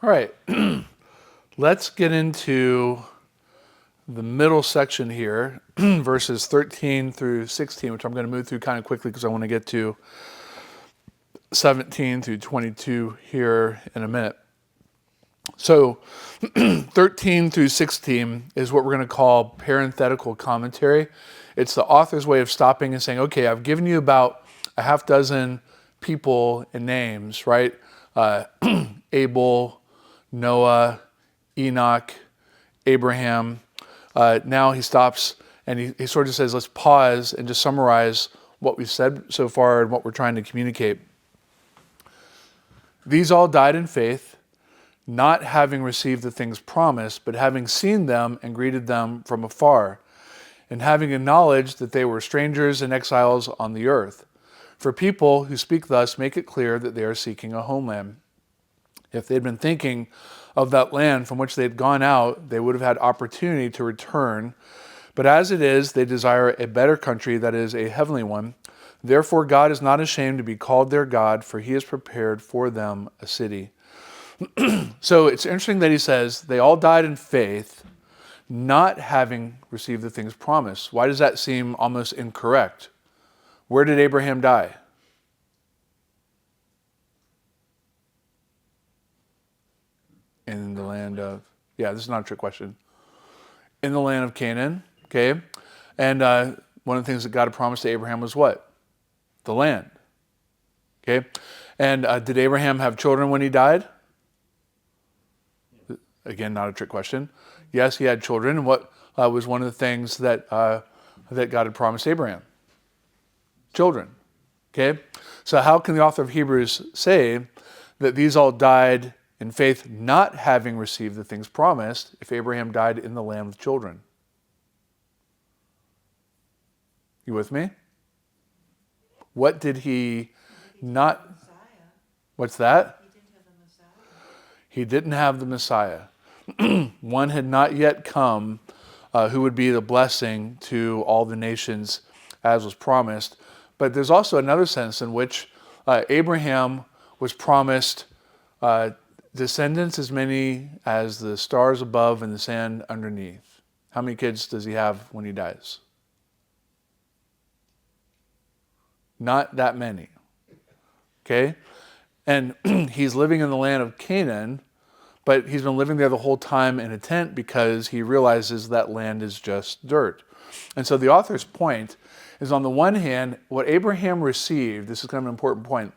All right, let's get into the middle section here, verses 13 through 16, which I'm going to move through kind of quickly because I want to get to 17 through 22 here in a minute. So 13 through 16 is what we're going to call parenthetical commentary. It's the author's way of stopping and saying, okay, I've given you about a half dozen people and names, right? Abel, Noah, Enoch, Abraham. Now he stops and he sort of says, let's pause and just summarize what we've said so far and what we're trying to communicate. These all died in faith, not having received the things promised, but having seen them and greeted them from afar, and having acknowledged that they were strangers and exiles on the earth. For people who speak thus make it clear that they are seeking a homeland. If they'd been thinking of that land from which they had gone out, they would have had opportunity to return. But as it is, they desire a better country, that is, a heavenly one. Therefore God is not ashamed to be called their God, for he has prepared for them a city. So it's interesting that he says they all died in faith, not having received the things promised. Why does that seem almost incorrect? Where did Abraham die? In the land of, this is not a trick question. In the land of Canaan, okay? And one of the things that God had promised to Abraham was what? The land, okay? And did Abraham have children when he died? Again, not a trick question. Yes, he had children. And what was one of the things that that God had promised Abraham? Children, okay? So how can the author of Hebrews say that these all died in faith, not having received the things promised, if Abraham died in the land with children? You with me? What did he not? What's that? He didn't have the Messiah. One had not yet come who would be the blessing to all the nations as was promised. But there's also another sense in which Abraham was promised descendants as many as the stars above and the sand underneath. How many kids does he have when he dies? Not that many. Okay? And he's living in the land of Canaan, but he's been living there the whole time in a tent because he realizes that land is just dirt. And so the author's point is, on the one hand, what Abraham received, this is kind of an important point,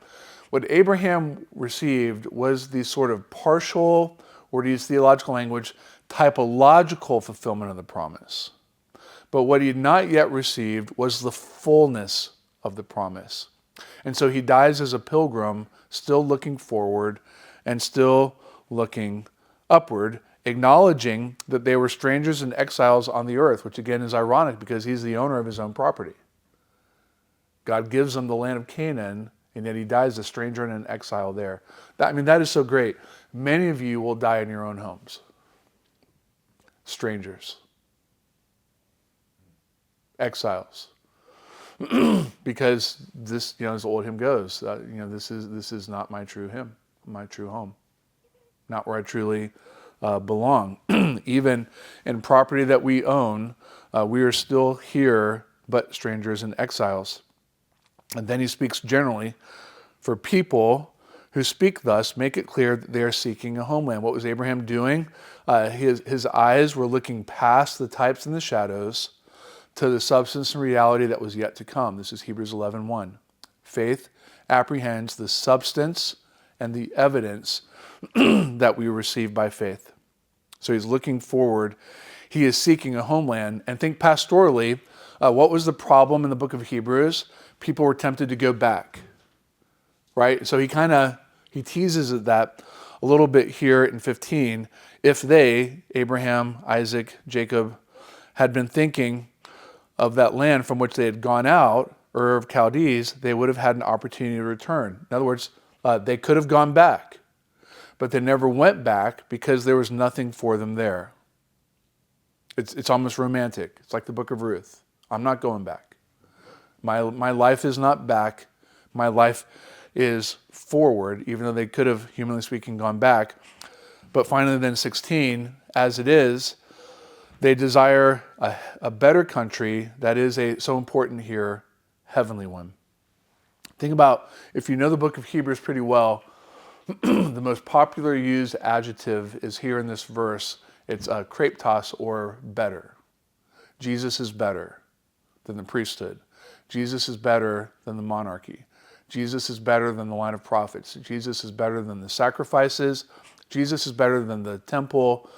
what Abraham received was the sort of partial, or to use theological language, typological fulfillment of the promise. But what he had not yet received was the fullness of the promise. And so he dies as a pilgrim, still looking forward and still looking upward, acknowledging that they were strangers and exiles on the earth, which again is ironic because he's the owner of his own property. God gives him the land of Canaan, and yet he dies a stranger and an exile there. That is so great. Many of you will die in your own homes. Strangers. Exiles. Because this, as the old hymn goes, this is not my true hymn, my true home. Not where I truly belong. Even in property that we own, we are still here, but strangers and exiles. And then he speaks generally, for people who speak thus make it clear that they are seeking a homeland. What was Abraham doing? His eyes were looking past the types and the shadows to the substance and reality that was yet to come. This is Hebrews 11:1. Faith apprehends the substance and the evidence that we receive by faith. So he's looking forward. He is seeking a homeland. And think pastorally, what was the problem in the book of Hebrews? People were tempted to go back, right? So he teases at that a little bit here in 15. If they, Abraham, Isaac, Jacob, had been thinking of that land from which they had gone out, Ur of Chaldees, they would have had an opportunity to return. In other words, they could have gone back, but they never went back because there was nothing for them there. It's almost romantic. It's like the book of Ruth. I'm not going back. My life is not back. My life is forward, even though they could have, humanly speaking, gone back. But finally then 16, as it is, they desire a better country that is so important here, heavenly one. Think about, if you know the book of Hebrews pretty well, the most popular used adjective is here in this verse. It's kraptos, or better. Jesus is better than the priesthood. Jesus is better than the monarchy. Jesus is better than the line of prophets. Jesus is better than the sacrifices. Jesus is better than the temple.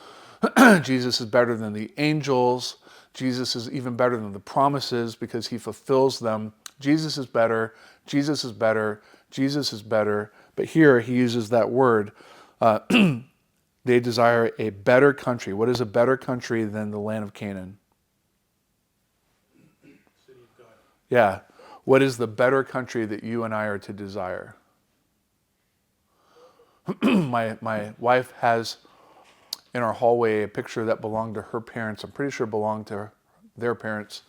Jesus is better than the angels. Jesus is even better than the promises because he fulfills them. Jesus is better. Jesus is better. Jesus is better. But here he uses that word. They desire a better country. What is a better country than the land of Canaan? City of God. Yeah. What is the better country that you and I are to desire? My wife has in our hallway a picture that belonged to her parents. I'm pretty sure it belonged to their parents.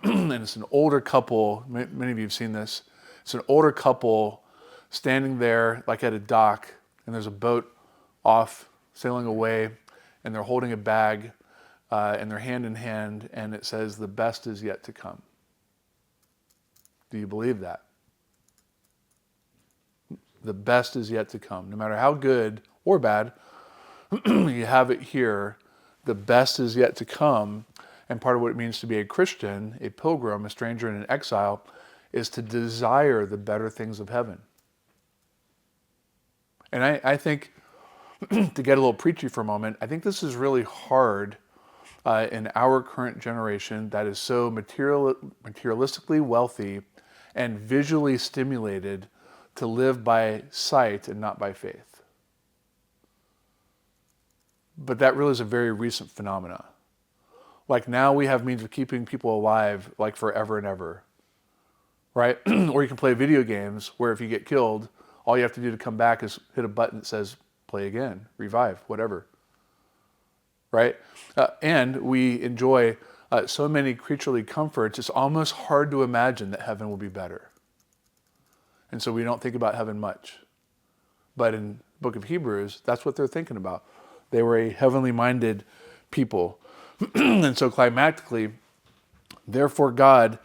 And it's an older couple. Many of you have seen this. It's an older couple standing there like at a dock, and there's a boat off sailing away, and they're holding a bag, and they're hand in hand, and it says, "The best is yet to come." Do you believe that? The best is yet to come. No matter how good or bad, you have it here. The best is yet to come. And part of what it means to be a Christian, a pilgrim, a stranger, and an exile, is to desire the better things of heaven. And I think, to get a little preachy for a moment, I think this is really hard in our current generation that is so materialistically wealthy and visually stimulated to live by sight and not by faith. But that really is a very recent phenomenon. Like now we have means of keeping people alive like forever and ever, right? Or you can play video games where if you get killed, all you have to do to come back is hit a button that says play again, revive, whatever, right? And we enjoy so many creaturely comforts, it's almost hard to imagine that heaven will be better. And so we don't think about heaven much. But in the book of Hebrews, that's what they're thinking about. They were a heavenly minded people. And so climactically, therefore God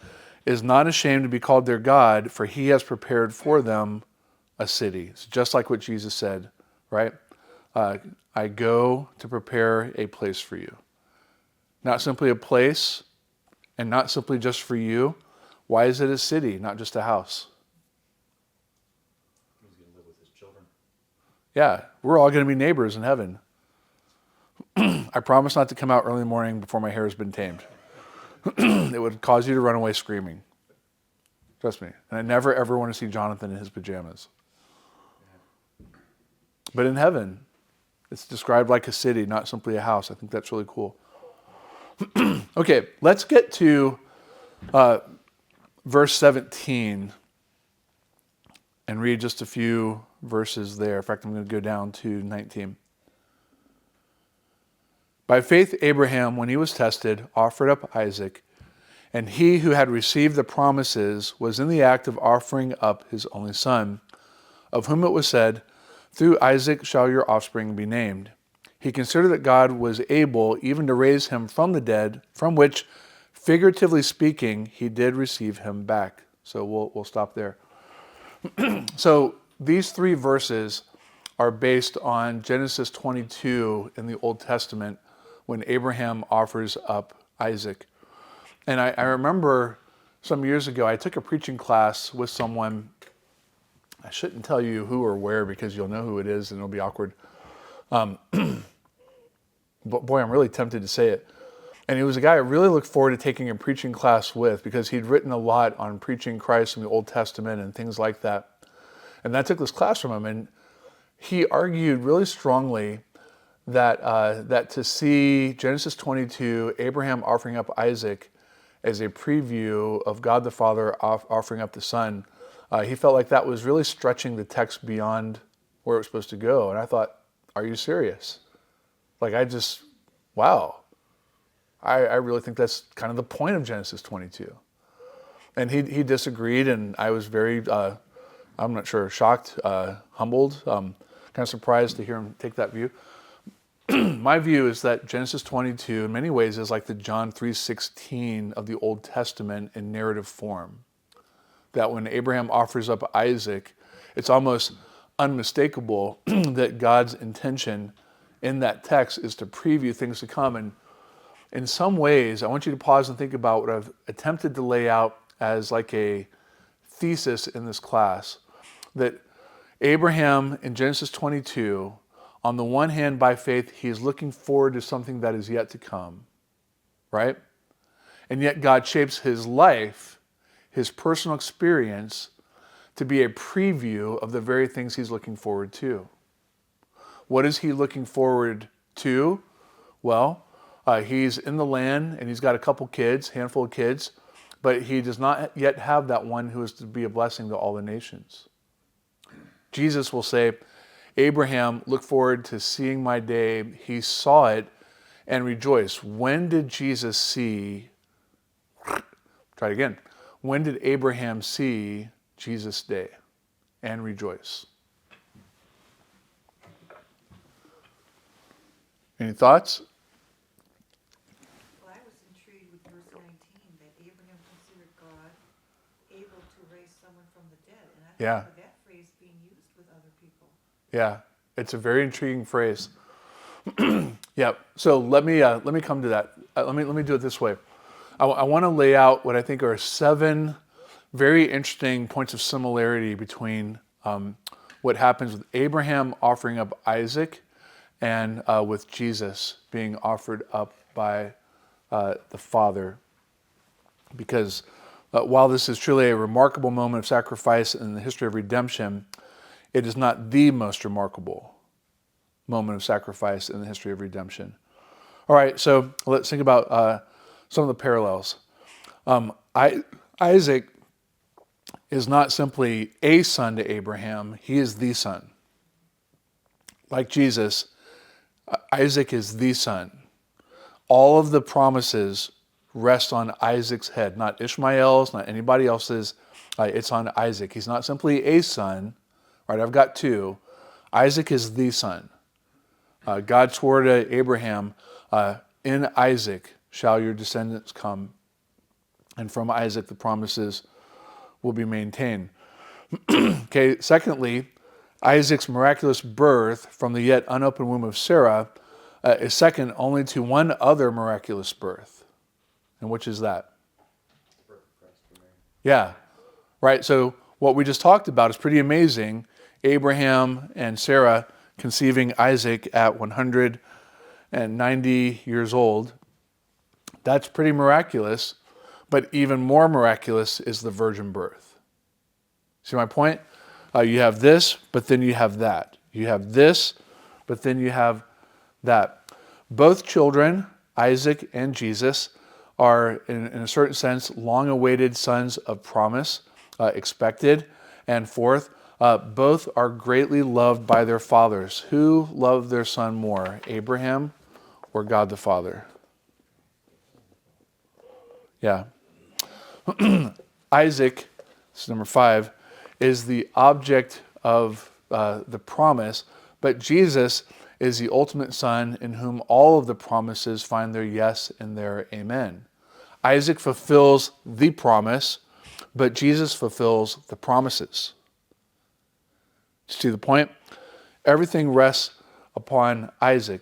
is not ashamed to be called their God, for he has prepared for them a city. It's just like what Jesus said, right? I go to prepare a place for you. Not simply a place, and not simply just for you. Why is it a city, not just a house? He's going to live with his children. Yeah, we're all going to be neighbors in heaven. I promise not to come out early morning before my hair has been tamed. It would cause you to run away screaming. Trust me. And I never ever want to see Jonathan in his pajamas. But in heaven, it's described like a city, not simply a house. I think that's really cool. Okay, let's get to verse 17 and read just a few verses there. In fact, I'm going to go down to 19. By faith, Abraham, when he was tested, offered up Isaac, and he who had received the promises was in the act of offering up his only son, of whom it was said, "Through Isaac shall your offspring be named." He considered that God was able even to raise him from the dead, from which, figuratively speaking, he did receive him back. So we'll stop there. So these three verses are based on Genesis 22 in the Old Testament, when Abraham offers up Isaac. And I remember some years ago, I took a preaching class with someone. I shouldn't tell you who or where because you'll know who it is and it'll be awkward. But boy, I'm really tempted to say it. And he was a guy I really looked forward to taking a preaching class with because he'd written a lot on preaching Christ in the Old Testament and things like that. And I took this class from him, and he argued really strongly that to see Genesis 22, Abraham offering up Isaac as a preview of God the Father offering up the Son, he felt like that was really stretching the text beyond where it was supposed to go. And I thought, are you serious? Like wow. I really think that's kind of the point of Genesis 22. And he disagreed, and I was very, I'm not sure, shocked, humbled, Kind of surprised to hear him take that view. My view is that Genesis 22 in many ways is like the John 3:16 of the Old Testament in narrative form. That when Abraham offers up Isaac, it's almost unmistakable that God's intention in that text is to preview things to come. And in some ways, I want you to pause and think about what I've attempted to lay out as like a thesis in this class. That Abraham in Genesis 22, on the one hand, by faith, he is looking forward to something that is yet to come, right? And yet God shapes his life, his personal experience, to be a preview of the very things he's looking forward to. What is he looking forward to? Well, he's in the land and he's got a couple kids, handful of kids, but he does not yet have that one who is to be a blessing to all the nations. Jesus will say, Abraham, look forward to seeing my day. He saw it and rejoiced. When did Jesus see? Try it again. When did Abraham see Jesus' day and rejoice? Any thoughts? Well, I was intrigued with verse 19, that Abraham considered God able to raise someone from the dead. And I Yeah. thought of that phrase being used with other people. Yeah, it's a very intriguing phrase. Yeah, so let me come to that. Let me do it this way. I want to lay out what I think are 7 very interesting points of similarity between what happens with Abraham offering up Isaac and with Jesus being offered up by the Father. Because while this is truly a remarkable moment of sacrifice in the history of redemption, it is not the most remarkable moment of sacrifice in the history of redemption. All right, so let's think about some of the parallels. Isaac is not simply a son to Abraham, he is the son. Like Jesus, Isaac is the son. All of the promises rest on Isaac's head, not Ishmael's, not anybody else's. It's on Isaac. He's not simply a son. Right, I've got 2. Isaac is the son. God swore to Abraham, in Isaac shall your descendants come, and from Isaac the promises will be maintained. Okay, secondly, Isaac's miraculous birth from the yet unopened womb of Sarah is second only to one other miraculous birth. And which is that? Yeah, right. So what we just talked about is pretty amazing. Abraham and Sarah conceiving Isaac at 190 years old. That's pretty miraculous, but even more miraculous is the virgin birth. See my point? You have this, but then you have that. You have this, but then you have that. Both children, Isaac and Jesus, are in a certain sense long-awaited sons of promise, expected. And fourth, both are greatly loved by their fathers. Who loved their son more, Abraham or God the Father? Yeah. Isaac, this is number 5, is the object of the promise, but Jesus is the ultimate son in whom all of the promises find their yes and their amen. Isaac fulfills the promise, but Jesus fulfills the promises. See the point? Everything rests upon Isaac.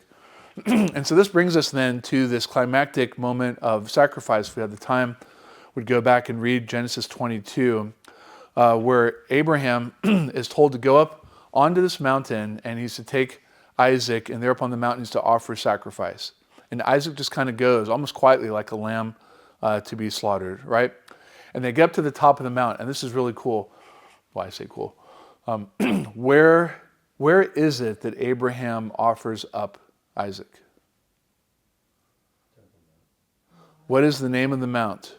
And so this brings us then to this climactic moment of sacrifice. If we had the time, we'd go back and read Genesis 22, where Abraham is told to go up onto this mountain and he's to take Isaac, and there upon the mountain he's to offer sacrifice. And Isaac just kind of goes almost quietly like a lamb to be slaughtered, right? And they get up to the top of the mountain, and this is really cool. Well, I say cool. Where is it that Abraham offers up Isaac? What is the name of the mount?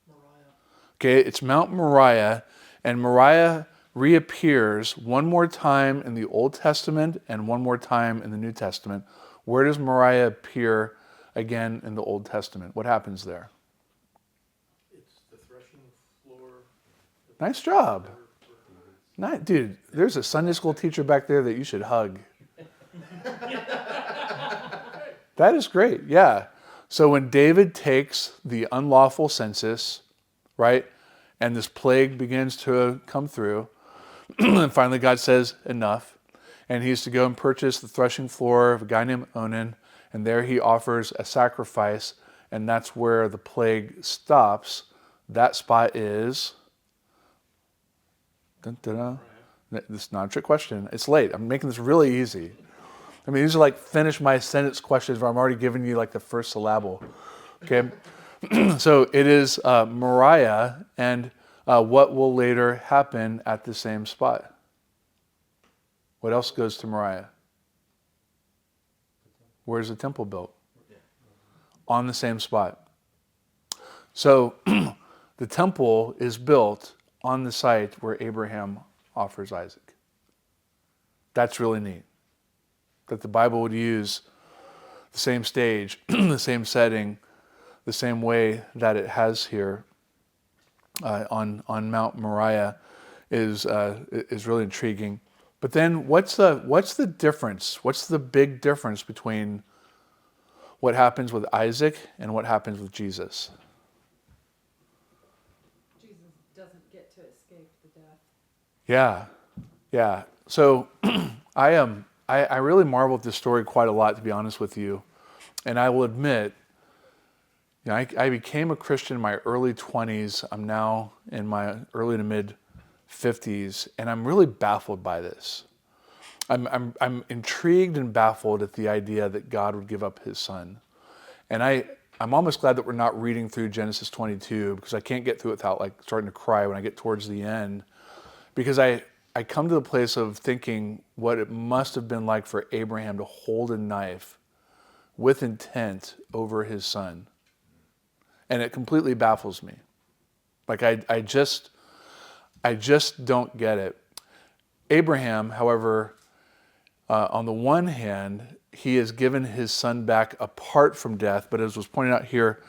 Moriah. Okay, it's Mount Moriah, and Moriah reappears one more time in the Old Testament and one more time in the New Testament. Where does Moriah appear again in the Old Testament? What happens there? It's the threshing floor. Nice job. Not, dude, there's a Sunday school teacher back there that you should hug. That is great, yeah. So when David takes the unlawful census, right, and this plague begins to come through, and finally God says, enough, and he's to go and purchase the threshing floor of a guy named Onan, and there he offers a sacrifice, and that's where the plague stops. That spot is... Dun, dun, dun. This is not a trick question. It's late. I'm making this really easy. I mean, these are like finish my sentence questions where I'm already giving you like the first syllable. Okay? So it is Moriah, and what will later happen at the same spot? What else goes to Moriah? Where's the temple built? On the same spot. So the temple is built on the site where Abraham offers Isaac. That's really neat. That the Bible would use the same stage, the same setting, the same way that it has here on Mount Moriah is really intriguing. But then what's the difference? What's the big difference between what happens with Isaac and what happens with Jesus? Jesus doesn't get to escape the death. Yeah. So I really marvel at this story quite a lot, to be honest with you. And I will admit, I became a Christian in my early 20s. I'm now in my early to mid 50s, and I'm really baffled by this. I'm intrigued and baffled at the idea that God would give up his son. And I'm almost glad that we're not reading through Genesis 22, because I can't get through it without like starting to cry when I get towards the end. Because I come to the place of thinking what it must have been like for Abraham to hold a knife with intent over his son. And it completely baffles me. Like I just don't get it. Abraham, however, on the one hand, he has given his son back apart from death, but as was pointed out here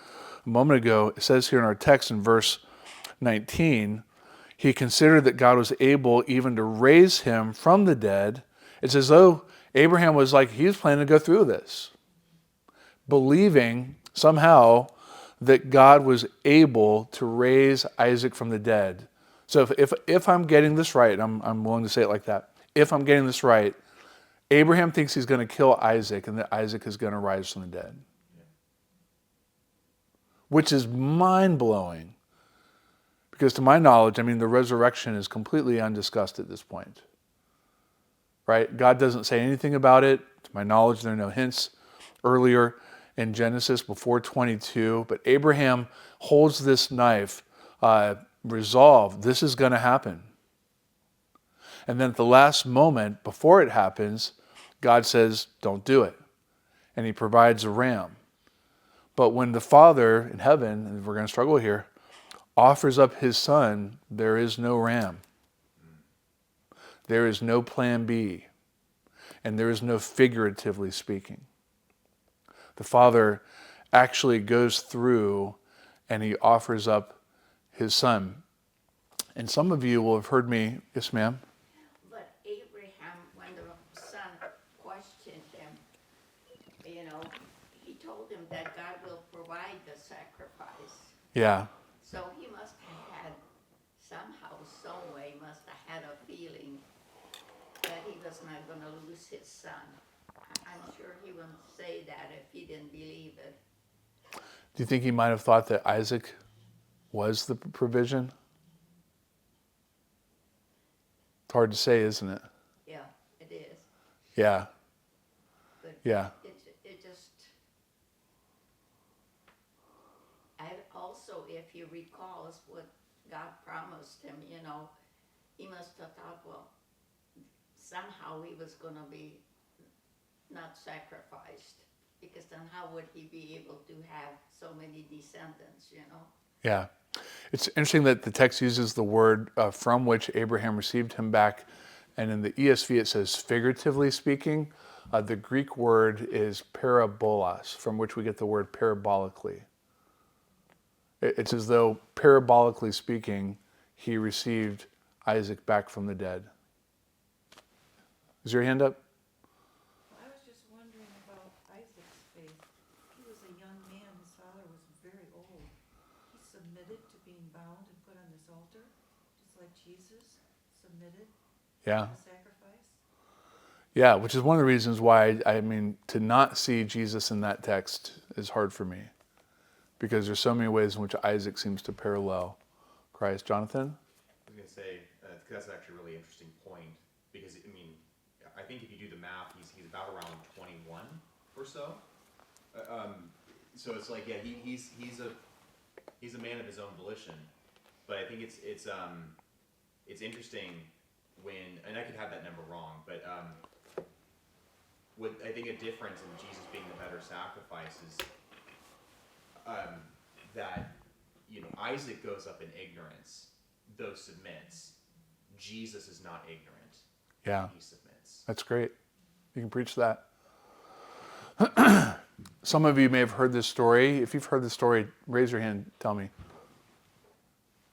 a moment ago, it says here in our text in verse 19, he considered that God was able even to raise him from the dead. It's as though Abraham was like, he was planning to go through this, believing somehow that God was able to raise Isaac from the dead. So if I'm getting this right, I'm willing to say it like that. If I'm getting this right, Abraham thinks he's going to kill Isaac and that Isaac is going to rise from the dead. Which is mind-blowing. Because to my knowledge, the resurrection is completely undiscussed at this point. Right? God doesn't say anything about it. To my knowledge, there are no hints earlier in Genesis before 22. But Abraham holds this knife, resolved, this is going to happen. And then at the last moment, before it happens, God says, don't do it. And he provides a ram. But when the Father in heaven, and we're going to struggle here, offers up his son, there is no ram. There is no plan B. And there is no figuratively speaking. The Father actually goes through and he offers up his son. And some of you will have heard me, yes ma'am? But Abraham, when the son questioned him, he told him that God will provide the sacrifice. Yeah. So he must have had, somehow, some way, must have had a feeling that he was not going to lose his son. I'm sure he wouldn't say that if he didn't believe it. Do you think he might have thought that Isaac was the provision? It's hard to say, isn't it? Yeah, it is. Yeah. But Yeah. it just... Also, if he recalls what God promised him, he must have thought, well, somehow he was going to be not sacrificed, because then how would he be able to have so many descendants, Yeah. It's interesting that the text uses the word from which Abraham received him back. And in the ESV it says figuratively speaking. The Greek word is parabolos, from which we get the word parabolically. It's as though, parabolically speaking, he received Isaac back from the dead. Is your hand up? I was just wondering about Isaac's faith. He was a young man, his father was very old. He submitted to being bound and put on this altar, just like Jesus submitted Yeah. to sacrifice. Yeah, which is one of the reasons why, I mean, to not see Jesus in that text is hard for me. Because there's so many ways in which Isaac seems to parallel Christ. Jonathan? I was going to say, that's actually a really interesting point, because, I mean, I think if you do the math, he's about around 21 or so. So it's like, yeah, he's a man of his own volition. But I think it's interesting when, and I could have that number wrong, but what I think a difference in Jesus being the better sacrifice is that, you know, Isaac goes up in ignorance, though submits. Jesus is not ignorant. Yeah. He submits. That's great. You can preach that. Some of you may have heard this story. If you've heard this story, raise your hand, tell me.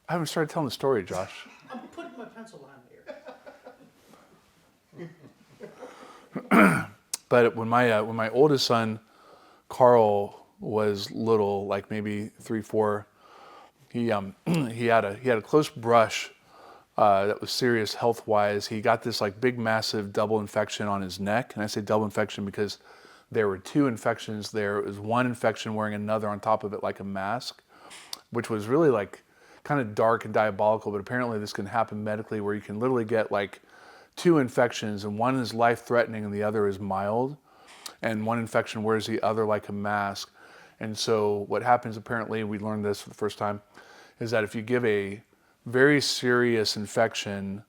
I haven't started telling the story, Josh. I'm putting my pencil down here. But when my oldest son, Carl, was little, like maybe 3, 4, he had a close brush that was serious health-wise. He got this like big, massive double infection on his neck. And I say double infection because there were 2 infections there. It was one infection wearing another on top of it like a mask, which was really like kind of dark and diabolical. But apparently this can happen medically where you can literally get like 2 infections, and one is life-threatening and the other is mild. And one infection wears the other like a mask. And so what happens, apparently, we learned this for the first time, is that if you give a very serious infection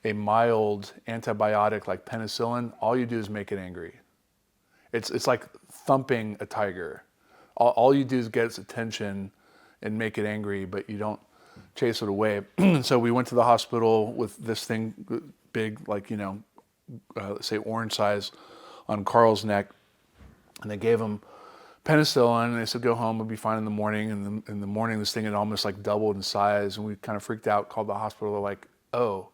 a mild antibiotic like penicillin, all you do is make it angry. It's like thumping a tiger. All you do is get its attention and make it angry, but you don't chase it away. So we went to the hospital with this thing big, like, you know, let's say orange size on Carl's neck. And they gave him penicillin, and they said, go home, we'll be fine in the morning. And in the morning, this thing had almost like doubled in size, and we kind of freaked out, called the hospital. They're like, oh,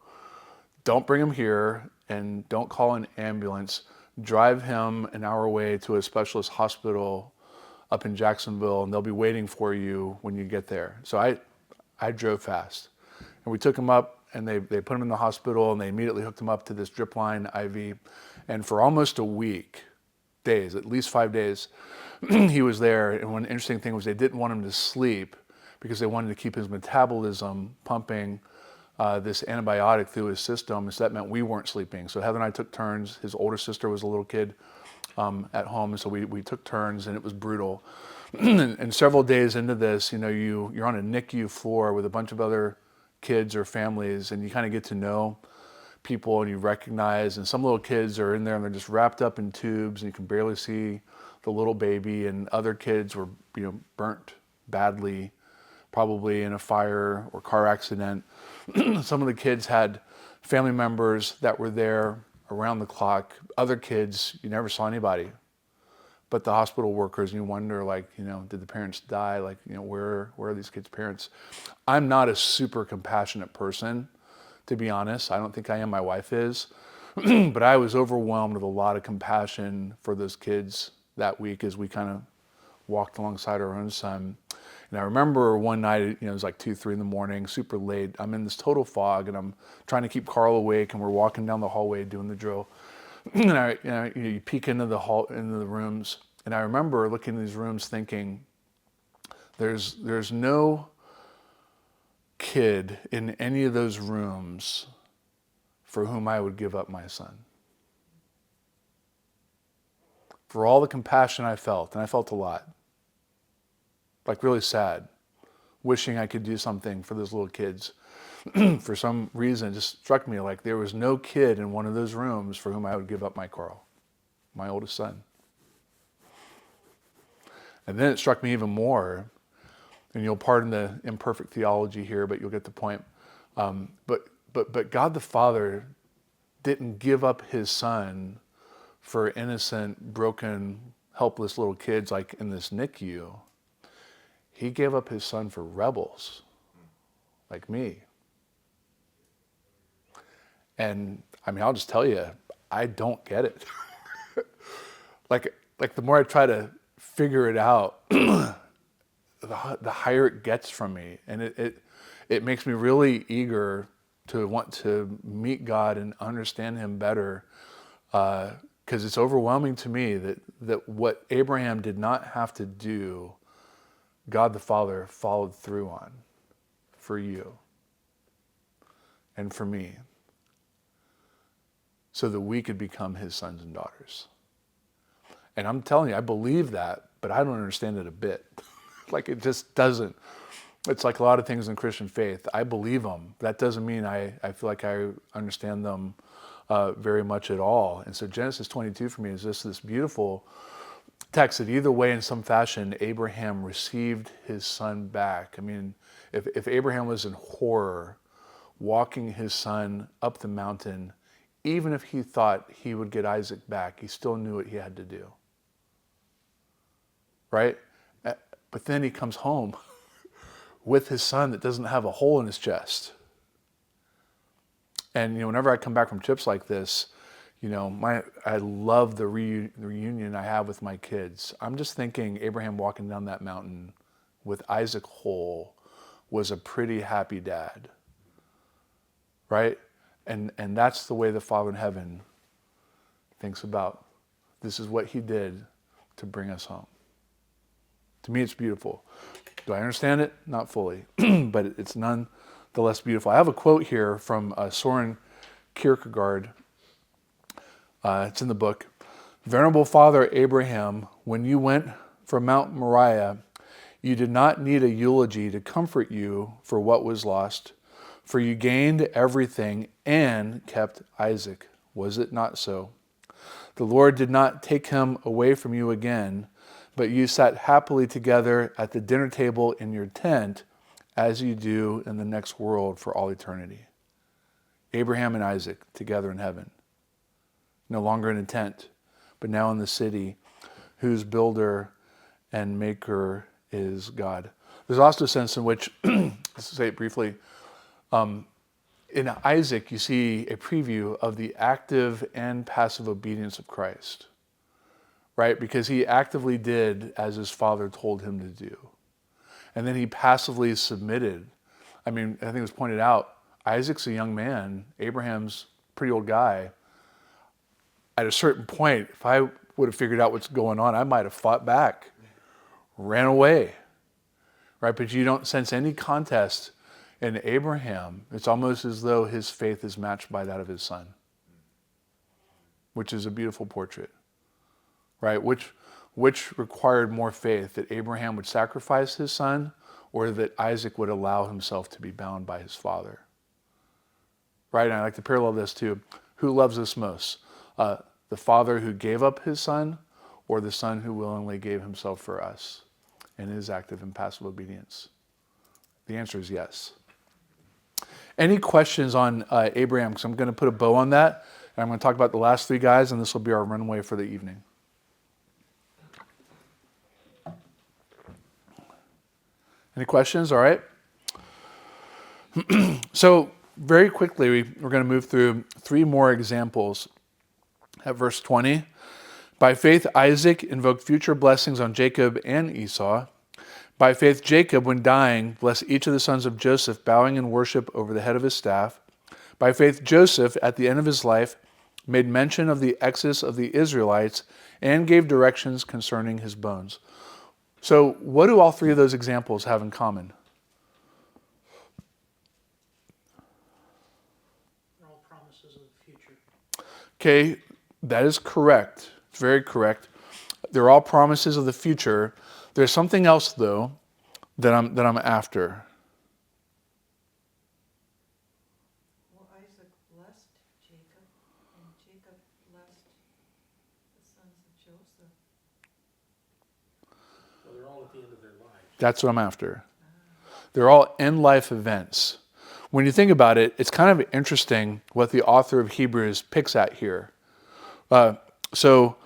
don't bring him here, and don't call an ambulance. Drive him an hour away to a specialist hospital up in Jacksonville, and they'll be waiting for you when you get there. So I drove fast, and we took him up, and they put him in the hospital, and they immediately hooked him up to this drip line IV. And for almost a week, days, at least 5 days, he was there. And one interesting thing was they didn't want him to sleep because they wanted to keep his metabolism pumping this antibiotic through his system. And so that meant we weren't sleeping. So Heather and I took turns. His older sister was a little kid at home. And so we took turns, and it was brutal. And several days into this, you know, you're on a NICU floor with a bunch of other kids or families, and you kind of get to know people, and you recognize, and some little kids are in there and they're just wrapped up in tubes, and you can barely see the little baby, and other kids were, you know, burnt badly, probably in a fire or car accident. Some of the kids had family members that were there around the clock. Other kids, you never saw anybody but the hospital workers, and you wonder, like, you know, did the parents die? Like, you know, where are these kids' parents? I'm not a super compassionate person, to be honest. I don't think I am. My wife is. But I was overwhelmed with a lot of compassion for those kids that week as we kind of walked alongside our own son. And I remember one night, you know, it was like 2, 3 in the morning, super late. I'm in this total fog, and I'm trying to keep Carl awake, and we're walking down the hallway doing the drill. And you peek into the rooms, and I remember looking in these rooms thinking, there's no kid in any of those rooms for whom I would give up my son. For all the compassion I felt, and I felt a lot, like really sad, wishing I could do something for those little kids. For some reason, it just struck me like there was no kid in one of those rooms for whom I would give up my Carl, my oldest son. And then it struck me even more, and you'll pardon the imperfect theology here, but you'll get the point. But God the Father didn't give up his son for innocent, broken, helpless little kids like in this NICU. He gave up his son for rebels like me. And I mean, I'll just tell you, I don't get it. like the more I try to figure it out, the higher it gets from me, and it makes me really eager to want to meet God and understand Him better, because it's overwhelming to me that what Abraham did not have to do, God the Father followed through on for you and for me, so that we could become His sons and daughters. And I'm telling you, I believe that, but I don't understand it a bit. Like, it just doesn't. It's like a lot of things in Christian faith. I believe them. That doesn't mean I feel like I understand them very much at all. And so Genesis 22 for me is just this beautiful text that either way, in some fashion, Abraham received his son back. I mean, if Abraham was in horror, walking his son up the mountain, even if he thought he would get Isaac back, he still knew what he had to do. Right? But then he comes home with his son that doesn't have a hole in his chest. And whenever I come back from trips like this, I love the reunion I have with my kids. I'm just thinking Abraham walking down that mountain with Isaac whole was a pretty happy dad. Right? And that's the way the Father in heaven thinks about this is what He did to bring us home. To me, it's beautiful. Do I understand it? Not fully, but it's nonetheless beautiful. I have a quote here from Soren Kierkegaard. It's in the book. Venerable Father Abraham, when you went from Mount Moriah, you did not need a eulogy to comfort you for what was lost, for you gained everything and kept Isaac. Was it not so? The Lord did not take him away from you again, but you sat happily together at the dinner table in your tent, as you do in the next world for all eternity. Abraham and Isaac together in heaven, no longer in a tent, but now in the city, whose builder and maker is God. There's also a sense in which, let's say it briefly, in Isaac you see a preview of the active and passive obedience of Christ. Right? Because he actively did as his father told him to do. And then he passively submitted. I mean, I think it was pointed out, Isaac's a young man. Abraham's a pretty old guy. At a certain point, if I would have figured out what's going on, I might have fought back, ran away. Right? But you don't sense any contest in Abraham. It's almost as though his faith is matched by that of his son, which is a beautiful portrait. Right? Which required more faith, that Abraham would sacrifice his son, or that Isaac would allow himself to be bound by his father? Right? And I like to parallel this to, who loves us most? The father who gave up his son, or the son who willingly gave himself for us in his active and passive obedience? The answer is yes. Any questions on Abraham? Because I'm going to put a bow on that, and I'm going to talk about the last three guys, and this will be our runway for the evening. Any questions? All right. So very quickly, we're going to move through three more examples. At verse 20, by faith Isaac invoked future blessings on Jacob and Esau. By faith Jacob, when dying, blessed each of the sons of Joseph, bowing in worship over the head of his staff. By faith Joseph, at the end of his life, made mention of the exodus of the Israelites and gave directions concerning his bones. So what do all three of those examples have in common? They're all promises of the future. Okay, that is correct. It's very correct. They're all promises of the future. There's something else, though, that I'm after. Well, Isaac blessed Jacob, and Jacob blessed the sons of Joseph. Well, they're all at the end of their lives. That's what I'm after. They're all end-life events. When you think about it, it's kind of interesting what the author of Hebrews picks at here. So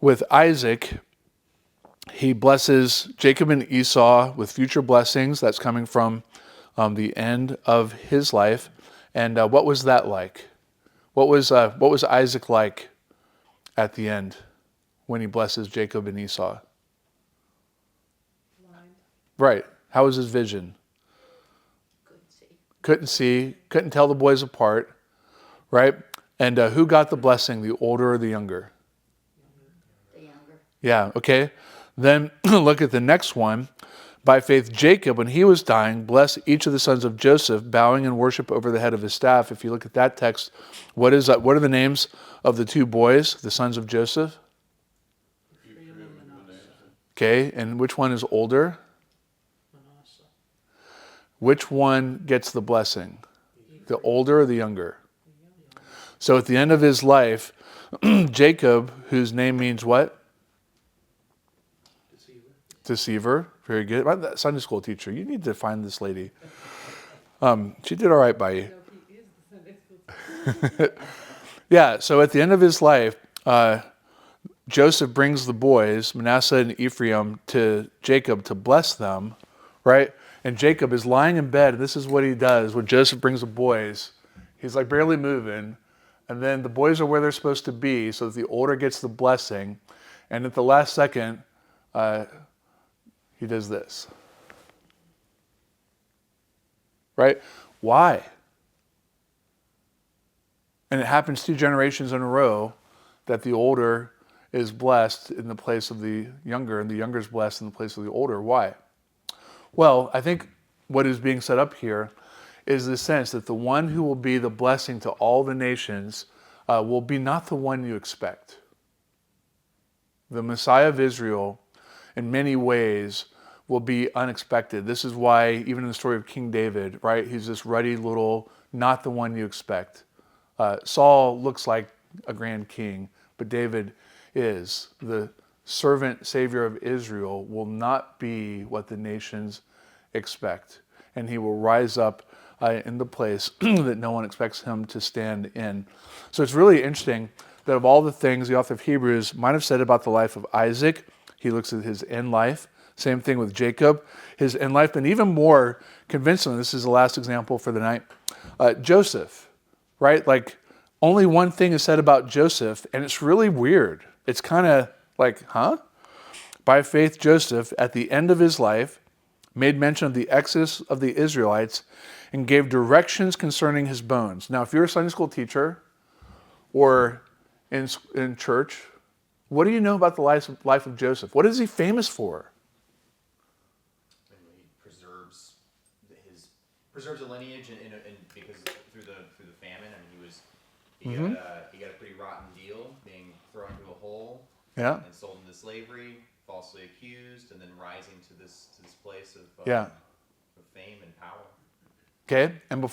with Isaac, he blesses Jacob and Esau with future blessings. That's coming from the end of his life. And what was that like? What was Isaac like at the end when he blesses Jacob and Esau? Blind. Right. How was his vision? Couldn't see. Couldn't tell the boys apart, right? And who got the blessing, the older or the younger? The younger. Yeah, okay. Then look at the next one. By faith, Jacob, when he was dying, blessed each of the sons of Joseph, bowing in worship over the head of his staff. If you look at that text, what are the names of the two boys, the sons of Joseph? Okay, and which one is older? Manasseh. Which one gets the blessing? The older or the younger? So at the end of his life, Jacob, whose name means what? Deceiver. Deceiver. Very good. About that Sunday school teacher, you need to find this lady. She did all right by you. No, he is the Sunday school. Yeah, so at the end of his life, Joseph brings the boys, Manasseh and Ephraim, to Jacob to bless them, right? And Jacob is lying in bed, and this is what he does. When Joseph brings the boys, he's like barely moving, and then the boys are where they're supposed to be, so that the older gets the blessing. And at the last second, he does this. Right? Why? And it happens 2 generations in a row that the older is blessed in the place of the younger, and the younger is blessed in the place of the older. Why? Well, I think what is being set up here is the sense that the one who will be the blessing to all the nations will be not the one you expect. The Messiah of Israel, in many ways, will be unexpected. This is why, even in the story of King David, right, he's this ruddy little, not the one you expect. Saul looks like a grand king, but David is. The servant savior of Israel will not be what the nations expect. And he will rise up in the place that no one expects him to stand in. So it's really interesting that of all the things the author of Hebrews might have said about the life of Isaac, he looks at his end life. Same thing with Jacob, his end life. And even more convincingly, this is the last example for the night, Joseph, right? Like, only one thing is said about Joseph, and it's really weird. It's kind of like, huh? By faith, Joseph, at the end of his life, made mention of the exodus of the Israelites and gave directions concerning his bones. Now, if you're a Sunday school teacher or in church, what do you know about the life of Joseph? What is he famous for? He preserves a lineage, and because through the famine, I mean, he got a pretty rotten deal, being thrown into a hole, Yeah. and sold into slavery, falsely accused, and then rising to this place of fame and power. Okay, and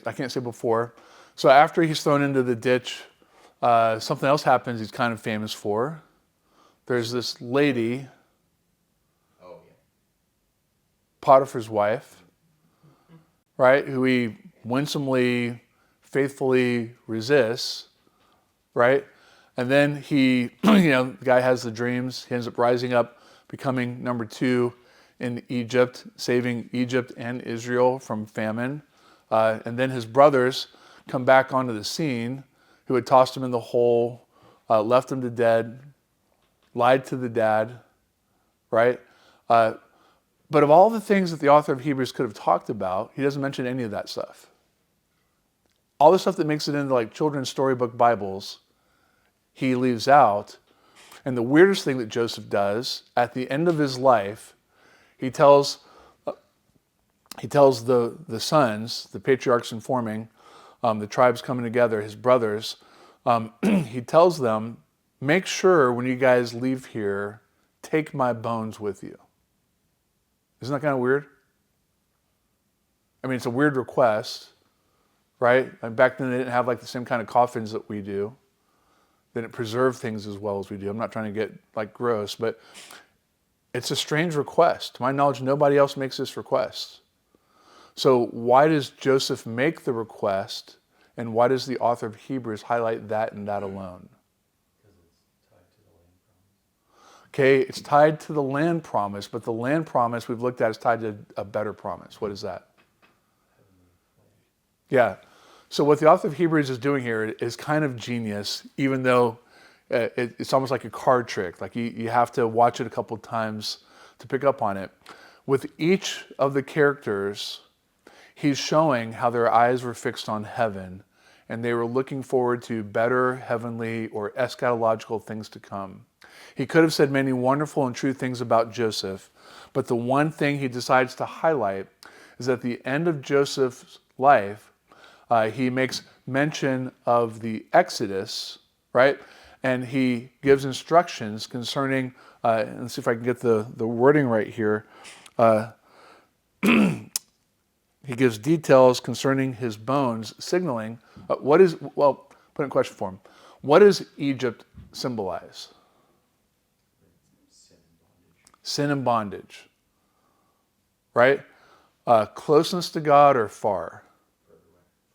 I can't say before. So after he's thrown into the ditch, something else happens he's kind of famous for. There's this lady, Oh yeah. Potiphar's wife, right, who he winsomely, faithfully resists, right? And then he, the guy has the dreams. He ends up rising up, becoming number 2 in Egypt, saving Egypt and Israel from famine. And then his brothers come back onto the scene, who had tossed him in the hole, left him to dead, lied to the dad, right? But of all the things that the author of Hebrews could have talked about, he doesn't mention any of that stuff. All the stuff that makes it into like children's storybook Bibles, he leaves out. And the weirdest thing that Joseph does, at the end of his life, he tells the sons, the patriarchs informing, the tribes coming together, his brothers, he tells them, make sure when you guys leave here, take my bones with you. Isn't that kind of weird? I mean, it's a weird request, right? And back then they didn't have like the same kind of coffins that we do. They didn't preserve things as well as we do. I'm not trying to get like gross, but it's a strange request. To my knowledge, nobody else makes this request. So why does Joseph make the request, and why does the author of Hebrews highlight that and that alone? Okay, it's tied to the land promise, but the land promise we've looked at is tied to a better promise. What is that? Yeah. So what the author of Hebrews is doing here is kind of genius, even though it's almost like a card trick. Like you have to watch it a couple of times to pick up on it. With each of the characters, he's showing how their eyes were fixed on heaven and they were looking forward to better heavenly or eschatological things to come. He could have said many wonderful and true things about Joseph, but the one thing he decides to highlight is at the end of Joseph's life, he makes mention of the Exodus, right? And he gives instructions concerning, let's see if I can get the wording right here. He gives details concerning his bones, signaling put in question form, what does Egypt symbolize? Sin and bondage, right? Closeness to God or far?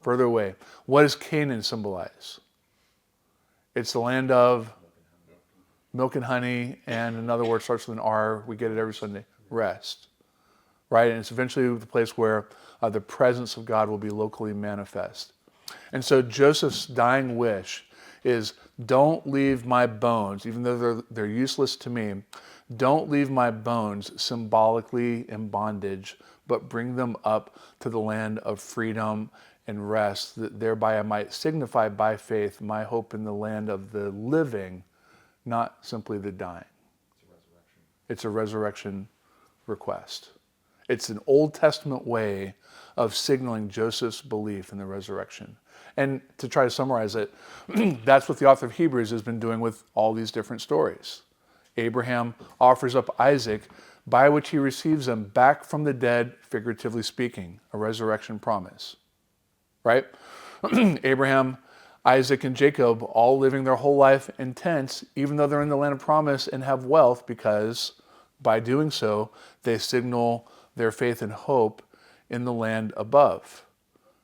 Further away. What does Canaan symbolize? It's the land of milk and honey, and another word starts with an R. We get it every Sunday. Rest. Right? And it's eventually the place where the presence of God will be locally manifest. And so Joseph's dying wish is, don't leave my bones, even though they're useless to me, don't leave my bones symbolically in bondage, but bring them up to the land of freedom and rest, that thereby I might signify by faith my hope in the land of the living, not simply the dying. It's a resurrection request. It's an Old Testament way of signaling Joseph's belief in the resurrection. And to try to summarize it, that's what the author of Hebrews has been doing with all these different stories. Abraham offers up Isaac, by which he receives him back from the dead, figuratively speaking, a resurrection promise. Right? Abraham, Isaac, and Jacob all living their whole life in tents, even though they're in the land of promise and have wealth, because by doing so, they signal their faith and hope in the land above.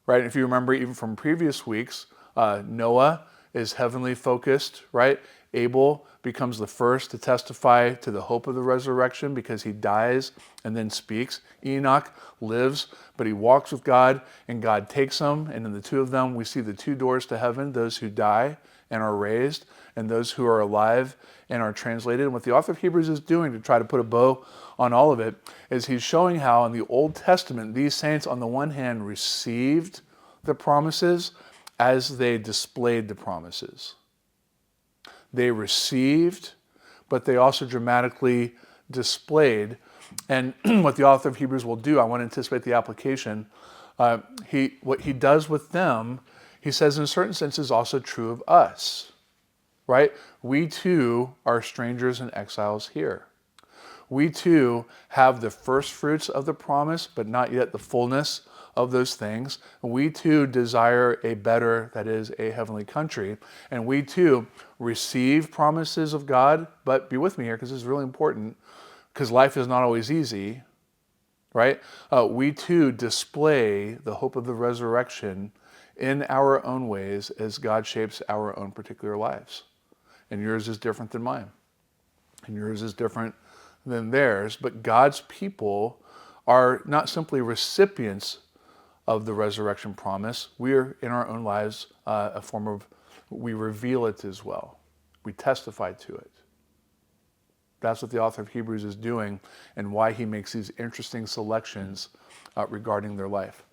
Right? If you remember, even from previous weeks, Noah is heavenly focused, right? Abel becomes the first to testify to the hope of the resurrection because he dies and then speaks. Enoch lives, but he walks with God and God takes him. And in the two of them, we see the two doors to heaven, those who die and are raised, and those who are alive and are translated. And what the author of Hebrews is doing to try to put a bow on all of it is he's showing how in the Old Testament, these saints on the one hand received the promises as they displayed the promises. They received, but they also dramatically displayed. And what the author of Hebrews will do, I want to anticipate the application. What he does with them, he says in a certain sense is also true of us, right? We too are strangers and exiles here. We too have the first fruits of the promise, but not yet the fullness of those things. We too desire a better, that is, a heavenly country. And we too receive promises of God, but be with me here because this is really important, because life is not always easy, right? We too display the hope of the resurrection in our own ways as God shapes our own particular lives. And yours is different than mine. And yours is different than theirs. But God's people are not simply recipients of the resurrection promise. We're in our own lives a form of, we reveal it as well. We testify to it. That's what the author of Hebrews is doing and why he makes these interesting selections regarding their life.